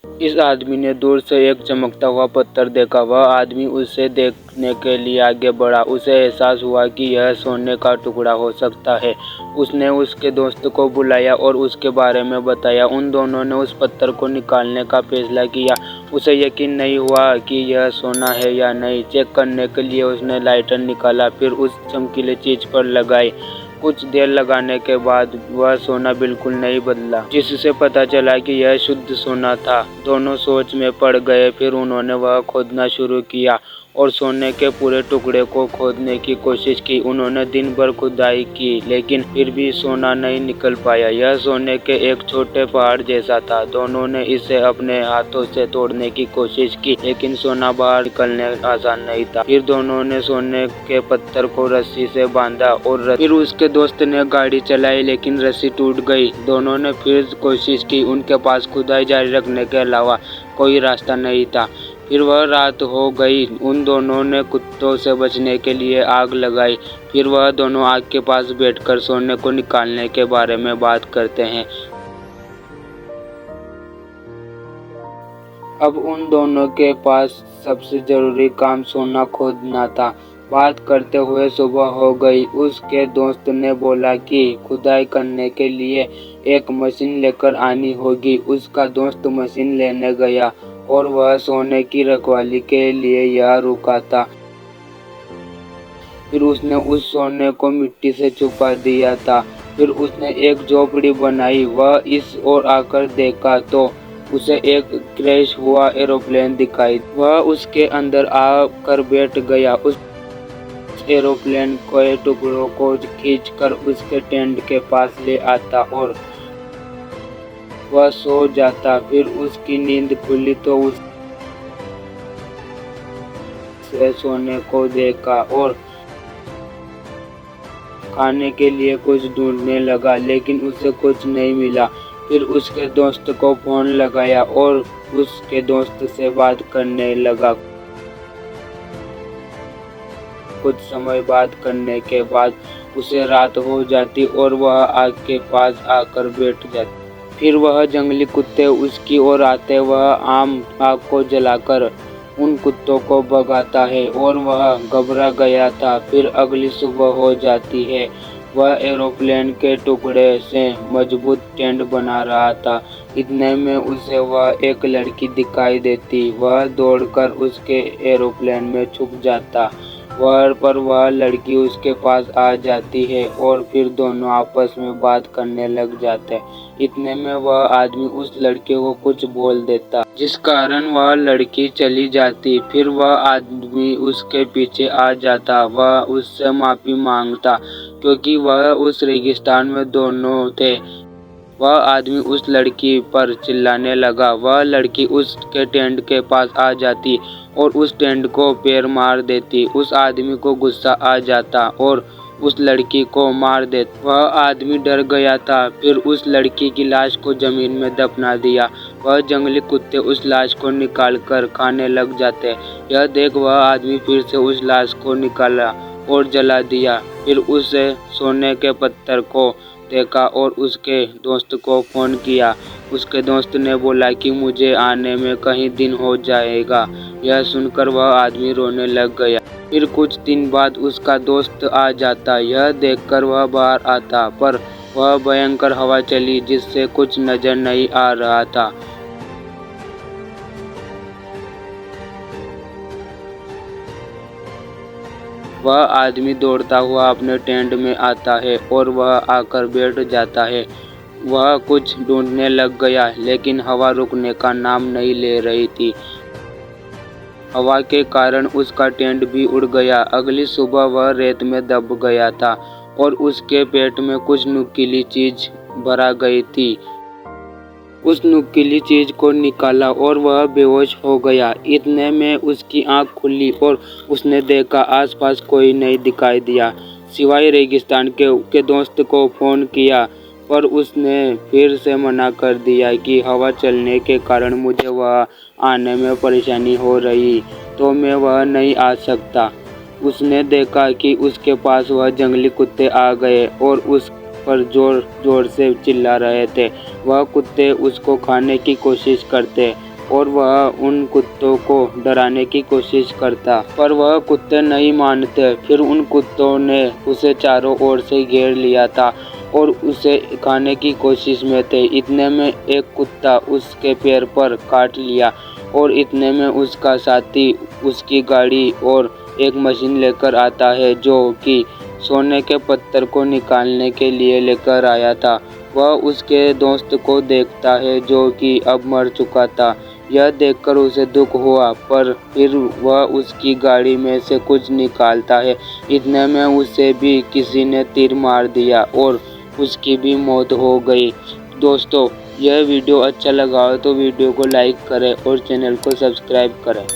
इस आदमी ने दूर से एक चमकता हुआ पत्थर देखा। वह आदमी उसे देखने के लिए आगे बढ़ा। उसे एहसास हुआ कि यह सोने का टुकड़ा हो सकता है। उसने उसके दोस्त को बुलाया और उसके बारे में बताया। उन दोनों ने उस पत्थर को निकालने का फैसला किया। उसे यकीन नहीं हुआ कि यह सोना है या नहीं। चेक करने के लिए उसने लाइटर निकाला, फिर उस चमकीली चीज पर लगाई। कुछ देर लगाने के बाद वह सोना बिल्कुल नहीं बदला, जिससे पता चला कि यह शुद्ध सोना था। दोनों सोच में पड़ गए। फिर उन्होंने वह खोदना शुरू किया और सोने के पूरे टुकड़े को खोदने की कोशिश की। उन्होंने दिन भर खुदाई की, लेकिन फिर भी सोना नहीं निकल पाया। यह सोने के एक छोटे पहाड़ जैसा था। दोनों ने इसे अपने हाथों से तोड़ने की कोशिश की, लेकिन सोना बाहर निकलने आसान नहीं था। फिर दोनों ने सोने के पत्थर को रस्सी से बांधा और फिर उसके दोस्त ने गाड़ी चलाई, लेकिन रस्सी टूट गई। दोनों ने फिर कोशिश की। उनके पास खुदाई जारी रखने के अलावा कोई रास्ता नहीं था। फिर वह रात हो गई। उन दोनों ने कुत्तों से बचने के लिए आग लगाई। फिर वह दोनों आग के पास बैठकर सोने को निकालने के बारे में बात करते हैं। अब उन दोनों के पास सबसे जरूरी काम सोना खोदना था। बात करते हुए सुबह हो गई। उसके दोस्त ने बोला कि खुदाई करने के लिए एक मशीन लेकर आनी होगी। उसका दोस्त मशीन लेने गया और वह सोने की रखवाली के लिए यहाँ रुका था। फिर उसने उस सोने को मिट्टी से छुपा दिया था। फिर उसने एक झोपड़ी बनाई। वह इस ओर आकर देखा तो उसे एक क्रैश हुआ एरोप्लेन दिखाई। वह उसके अंदर आकर बैठ गया। उस एरोप्लेन के टुकड़ों को खींचकर उसके टेंट के पास ले आता और वह सो जाता। फिर उसकी नींद खुली तो उसने सोने को देखा और खाने के लिए कुछ ढूंढने लगा, लेकिन उसे कुछ नहीं मिला। फिर उसके दोस्त को फोन लगाया और उसके दोस्त से बात करने लगा। कुछ समय बात करने के बाद उसे रात हो जाती और वह आग के पास आकर बैठ जाती। फिर वह जंगली कुत्ते उसकी ओर आते। वह आग को जलाकर उन कुत्तों को भगाता है और वह घबरा गया था। फिर अगली सुबह हो जाती है। वह एरोप्लेन के टुकड़े से मजबूत टेंट बना रहा था। इतने में उसे वह एक लड़की दिखाई देती। वह दौड़कर उसके एरोप्लेन में छुप जाता। वह लड़की उसके पास आ जाती है और फिर दोनों आपस में बात करने लग जाते। इतने में वह आदमी उस लड़के को कुछ बोल देता, जिस कारण वह लड़की चली जाती। फिर वह आदमी उसके पीछे आ जाता। वह उससे माफी मांगता, क्योंकि वह उस रेगिस्तान में दोनों थे। वह आदमी उस लड़की पर चिल्लाने लगा। वह लड़की उसके टेंट के पास आ जाती और उस टेंट को पैर मार देती। उस आदमी को गुस्सा आ जाता और उस लड़की को मार देता। वह आदमी डर गया था। फिर उस लड़की की लाश को जमीन में दफना दिया। वह जंगली कुत्ते उस लाश को निकालकर खाने लग जाते। यह देख वह आदमी फिर से उस लाश को निकाला और जला दिया। फिर उसे सोने के पत्थर को देखा और उसके दोस्त को फोन किया। उसके दोस्त ने बोला कि मुझे आने में कई दिन हो जाएगा। यह सुनकर वह आदमी रोने लग गया। फिर कुछ दिन बाद उसका दोस्त आ जाता। यह देखकर वह बाहर आता, पर वह भयंकर हवा चली जिससे कुछ नजर नहीं आ रहा था। वह आदमी दौड़ता हुआ अपने टेंट में आता है और वह आकर बैठ जाता है। वह कुछ ढूंढने लग गया, लेकिन हवा रुकने का नाम नहीं ले रही थी। हवा के कारण उसका टेंट भी उड़ गया। अगली सुबह वह रेत में दब गया था और उसके पेट में कुछ नुकीली चीज भरा गई थी। उस नुकीली चीज को निकाला और वह बेहोश हो गया। इतने में उसकी आंख खुली और उसने देखा आसपास कोई नहीं दिखाई दिया, सिवाय रेगिस्तान के दोस्त को फोन किया, पर उसने फिर से मना कर दिया कि हवा चलने के कारण मुझे वह आने में परेशानी हो रही, तो मैं वह नहीं आ सकता। उसने देखा कि उसके पास वह जंगली कुत्ते आ गए और उस पर जोर जोर से चिल्ला रहे थे। वह कुत्ते उसको खाने की कोशिश करते। और वह उन कुत्तों को डराने की कोशिश करता, पर वह कुत्ते नहीं मानते। फिर उन कुत्तों ने उसे चारों ओर से घेर लिया था और उसे खाने की कोशिश में थे। इतने में एक कुत्ता उसके पैर पर काट लिया और इतने में उसका साथी उसकी गाड़ी और एक मशीन लेकर आता है जो कि सोने के पत्थर को निकालने के लिए लेकर आया था। वह उसके दोस्त को देखता है जो कि अब मर चुका था। यह देखकर उसे दुख हुआ, पर फिर वह उसकी गाड़ी में से कुछ निकालता है। इतने में उसे भी किसी ने तीर मार दिया और उसकी भी मौत हो गई। दोस्तों, यह वीडियो अच्छा लगा हो तो वीडियो को लाइक करें और चैनल को सब्सक्राइब करें।